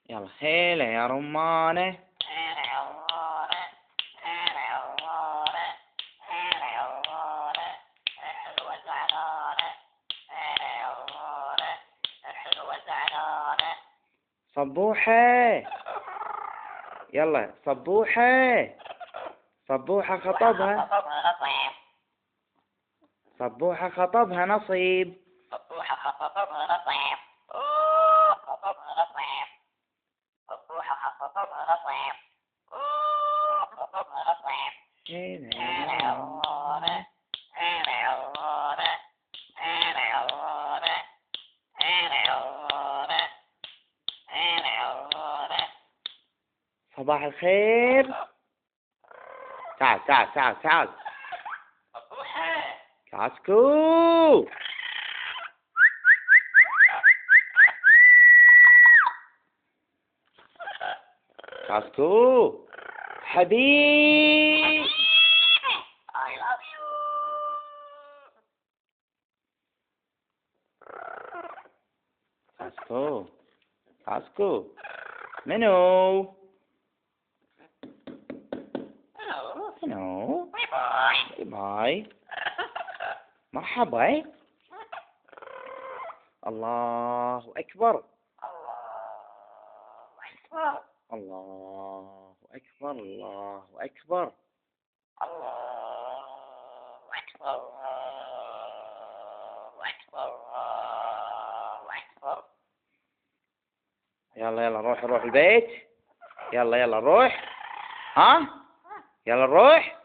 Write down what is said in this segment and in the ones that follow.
يلا هيلة يا رمانة. صبوحة. يلا صبوحة. صبوحة خطبها. صبوحة خطبها نصيب. صبوحة خطبها نصيب. خطبها نصيب. صبوحة خطبها نصيب. خطبها نصيب. صباح الخير. تعال تعال تعال تعال. صبوحة. كاسكو. كاسكو حبيب. I love you. كاسكو. كاسكو. منو؟ منو؟ Bye bye. باي باي. مرحبا. الله أكبر. الله أكبر. الله أكبر. الله أكبر. الله أكبر. الله أكبر. يلا يلا نروح البيت. يلا يلا نروح. ها يلا نروح.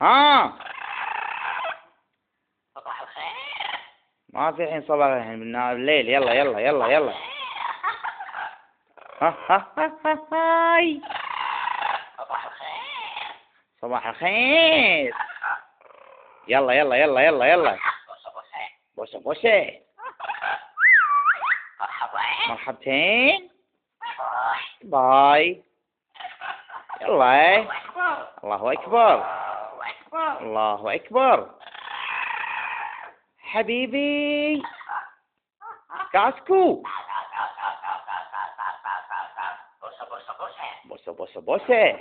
ها صباح الخير. ما في الحين صباح الحين بالليل. يلا يلا يلا يلا. ها ها ها ها هاي. صباح الخير. صباح الخير. يلا يلا يلا يلا يلا. بوسة بوسة. مرحبا. مرحبتين. باي. يلا. الله أكبر. الله أكبر. حبيبي كاسكو. بوسة بوسة بوسة.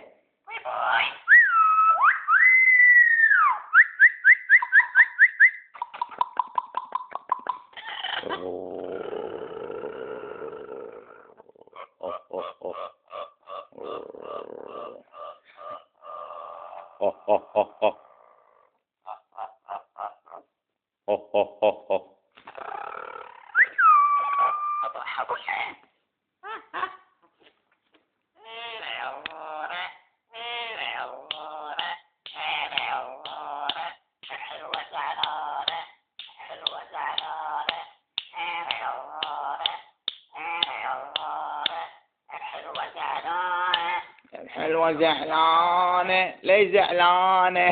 حلوة زعلانة. ليه زعلانة؟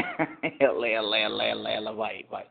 يلا يلا يلا يلا يلا. باي باي.